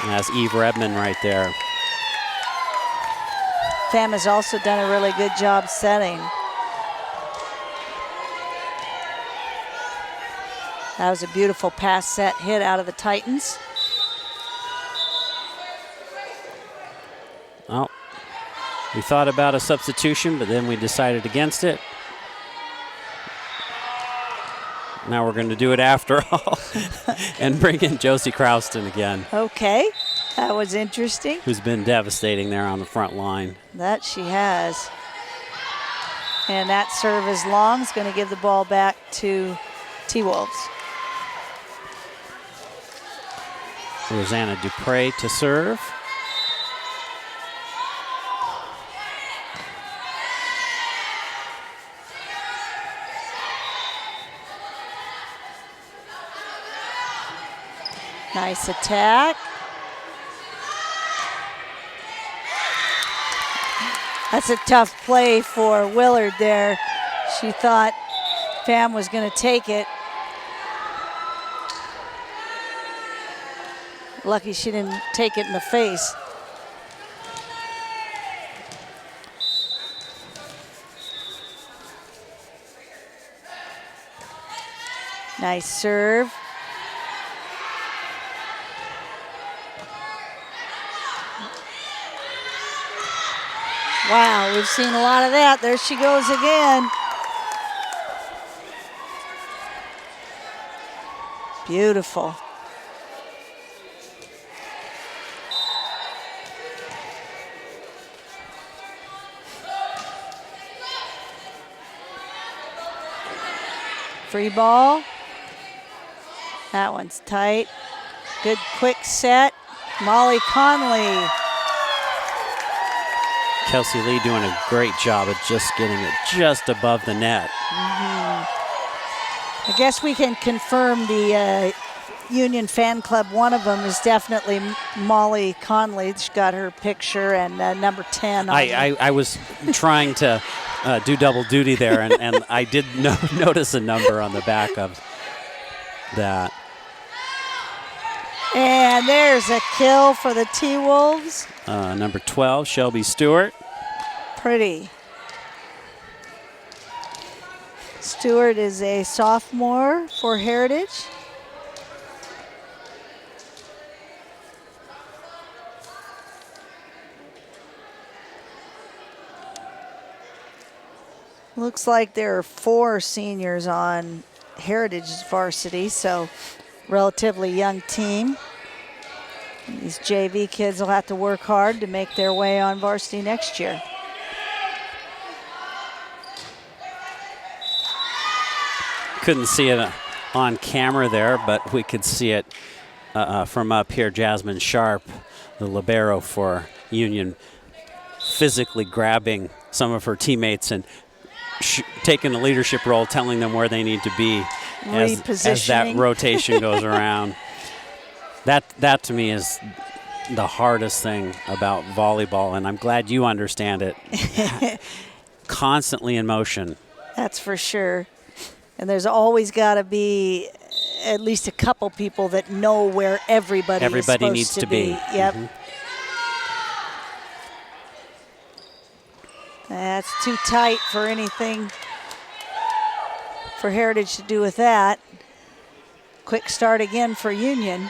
Speaker 4: And that's Eve Redmond right there.
Speaker 3: Pham has also done a really good job setting. That was a beautiful pass set hit out of the Titans.
Speaker 4: Oh, we thought about a substitution, but then we decided against it. Now we're going to do it after all and bring in Josie Crouston again.
Speaker 3: Okay. That was interesting.
Speaker 4: Who's been devastating there on the front line.
Speaker 3: That she has. And that serve is long. Is going to give the ball back to T-Wolves.
Speaker 4: Rosanna Dupre to serve.
Speaker 3: Nice attack. That's a tough play for Willard there. She thought Pham was going to take it. Lucky she didn't take it in the face. Nice serve. Wow, we've seen a lot of that. There she goes again. Beautiful. Free ball. That one's tight. Good quick set. Molly Conley.
Speaker 4: Kelsey Lee doing a great job of just getting it just above the net.
Speaker 3: I guess we can confirm the Union fan club. One of them is definitely Molly Conley. She got her picture, and number 10.
Speaker 4: I was trying to do double duty there, and I did notice a number on the back of that.
Speaker 3: And there's a kill for the T-Wolves.
Speaker 4: Number 12, Shelby Stewart.
Speaker 3: Pretty. Stewart is a sophomore for Heritage. Looks like there are 4 seniors on Heritage's varsity, so relatively young team. These JV kids will have to work hard to make their way on varsity next year.
Speaker 4: Couldn't see it on camera there, but we could see it from up here. Jasmine Sharp, the libero for Union, physically grabbing some of her teammates and taking a leadership role, telling them where they need to be as that rotation goes around. That to me is the hardest thing about volleyball, and I'm glad you understand it. Constantly in motion.
Speaker 3: That's for sure. And there's always got to be at least a couple people that know where everybody is supposed
Speaker 4: needs to be.
Speaker 3: Yep. That's too tight for anything for Heritage to do with that. Quick start again for Union.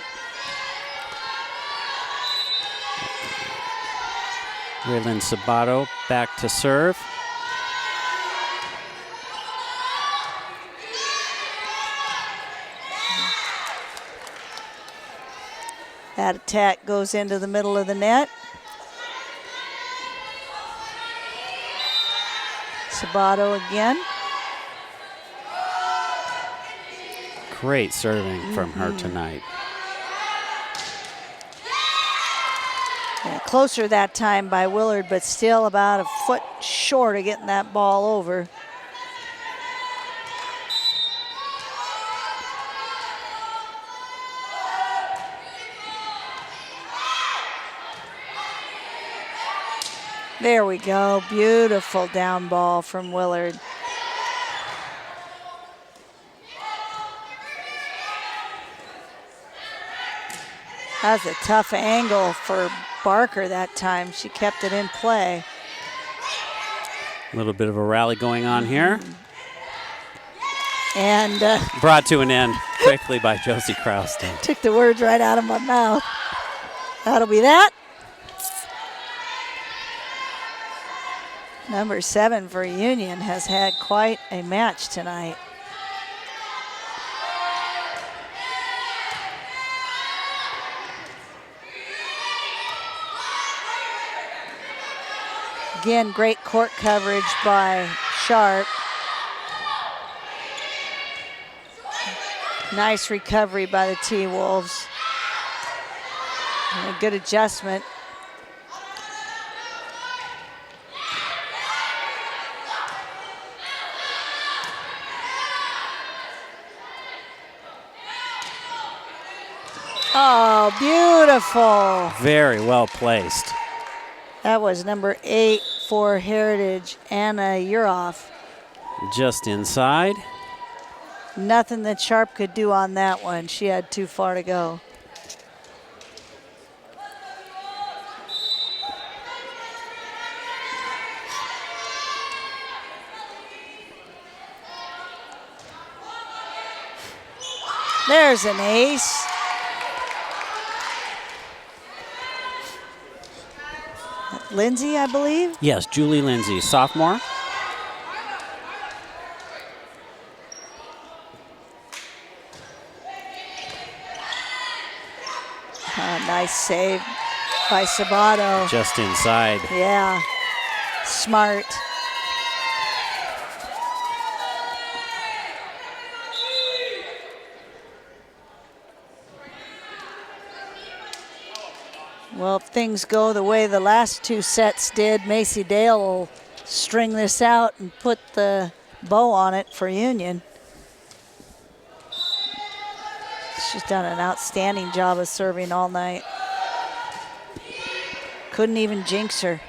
Speaker 4: Raylin Sabato back to serve.
Speaker 3: That attack goes into the middle of the net. Sabato again.
Speaker 4: Great serving from her tonight.
Speaker 3: Yeah, closer that time by Willard, but still about a foot short of getting that ball over. There we go. Beautiful down ball from Willard. That was a tough angle for Barker that time. She kept it in play.
Speaker 4: A little bit of a rally going on here.
Speaker 3: And
Speaker 4: brought to an end quickly by Josie Crouston.
Speaker 3: Took the words right out of my mouth. That'll be that. Number 7 for Union has had quite a match tonight. Again, great court coverage by Sharp. Nice recovery by the T-Wolves. And a good adjustment. Oh, beautiful.
Speaker 4: Very well placed.
Speaker 3: That was number 8 for Heritage, Anna Uroff.
Speaker 4: Just inside.
Speaker 3: Nothing that Sharp could do on that one. She had too far to go. There's an ace. Lindsay, I believe.
Speaker 4: Yes, Julie Lindsay, sophomore.
Speaker 3: Nice save by Sabato.
Speaker 4: Just inside.
Speaker 3: Yeah, smart. Well, if things go the way the last 2 sets did, Macy Dale will string this out and put the bow on it for Union. She's done an outstanding job of serving all night. Couldn't even jinx her.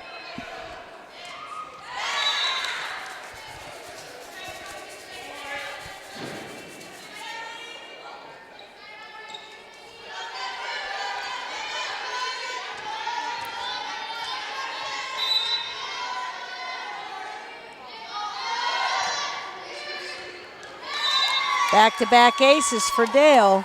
Speaker 3: Back-to-back aces for Dale.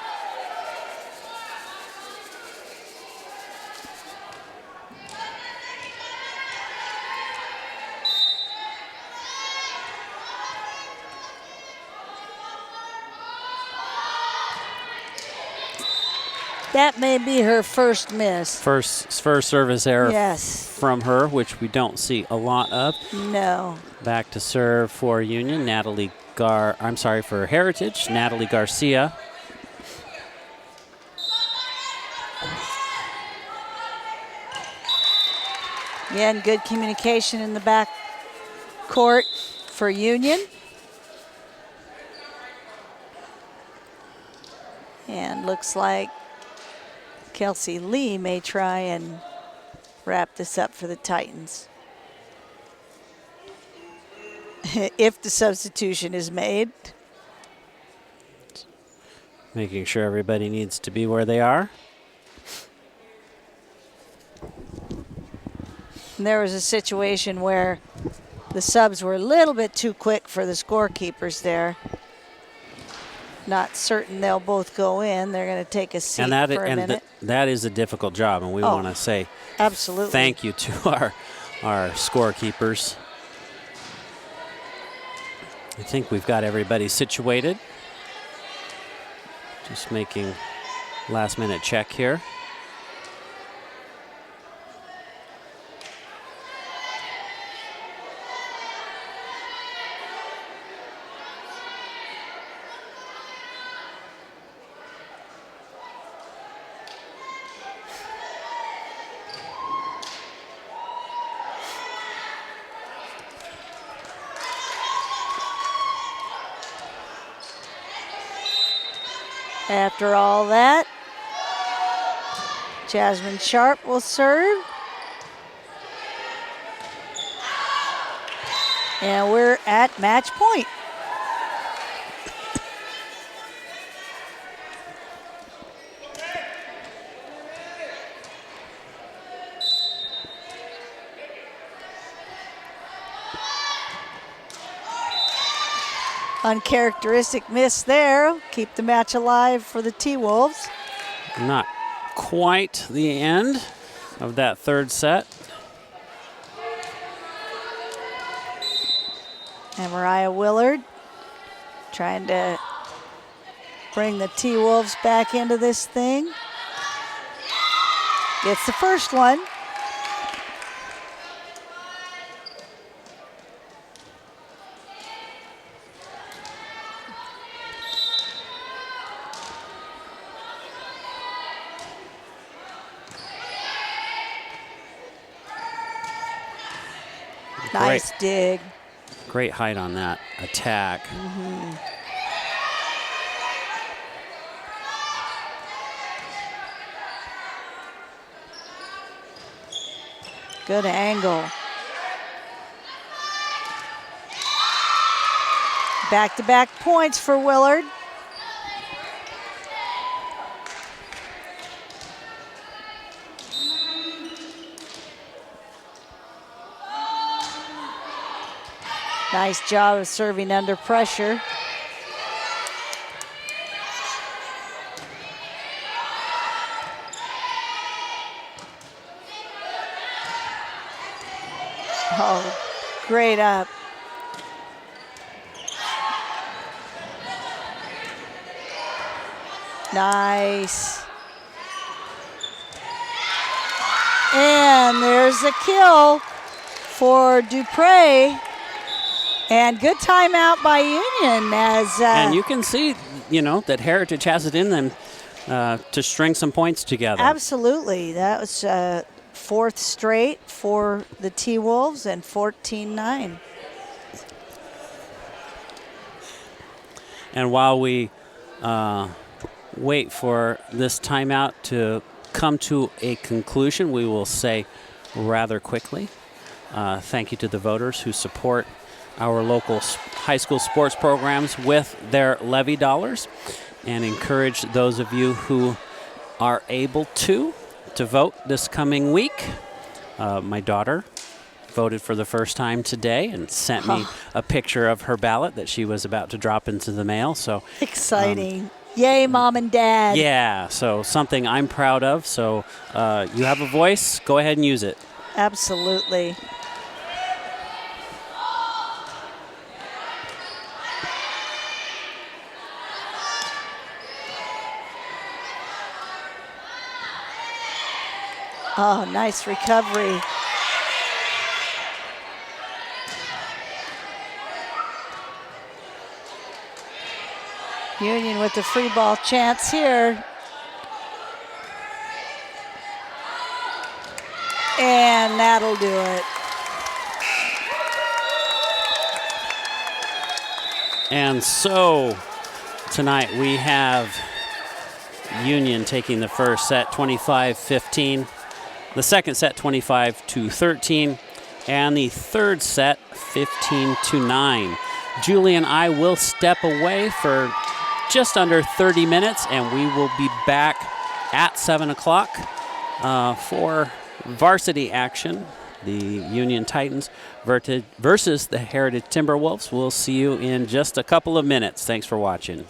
Speaker 3: That may be her first miss.
Speaker 4: First service error
Speaker 3: Yes.
Speaker 4: from her, which we don't see a lot of.
Speaker 3: No.
Speaker 4: Back to serve for Union, for Heritage, Natalie Garcia.
Speaker 3: Again, good communication in the back court for Union. And looks like Kelsey Lee may try and wrap this up for the Titans. If the substitution is made.
Speaker 4: Making sure everybody needs to be where they are.
Speaker 3: And there was a situation where the subs were a little bit too quick for the scorekeepers there. Not certain they'll both go in. They're going to take a seat for a minute.
Speaker 4: That is a difficult job, and we want to say
Speaker 3: absolutely
Speaker 4: thank you to our scorekeepers. I think we've got everybody situated. Just making last-minute check here.
Speaker 3: After all that, Jasmine Sharp will serve. And we're at match point. Uncharacteristic miss there. Keep the match alive for the T-Wolves.
Speaker 4: Not quite the end of that third set.
Speaker 3: And Mariah Willard trying to bring the T-Wolves back into this thing. Gets the first one. Nice dig.
Speaker 4: Great height on that attack.
Speaker 3: Good angle. Back-to-back points for Willard. Nice job of serving under pressure. Oh, great up. Nice. And there's a kill for Dupre. And good timeout by Union as
Speaker 4: and you can see, that Heritage has it in them to string some points together.
Speaker 3: absolutely. That was fourth straight for the T-Wolves and 14-9.
Speaker 4: And while we wait for this timeout to come to a conclusion, we will say rather quickly, thank you to the voters who support our local high school sports programs with their levy dollars, and encourage those of you who are able to vote this coming week. My daughter voted for the first time today and sent me a picture of her ballot that she was about to drop into the mail. So
Speaker 3: Exciting. Yay, Mom and Dad.
Speaker 4: yeah, so something I'm proud of. So you have a voice, go ahead and use it.
Speaker 3: Absolutely. Oh, nice recovery. Union with the free ball chance here. And that'll do it.
Speaker 4: And so tonight we have Union taking the first set 25-15, the second set 25-13, and the third set 15-9. Julie and I will step away for just under 30 minutes, and we will be back at 7 o'clock for varsity action. The Union Titans versus the Heritage Timberwolves. We'll see you in just a couple of minutes. Thanks for watching.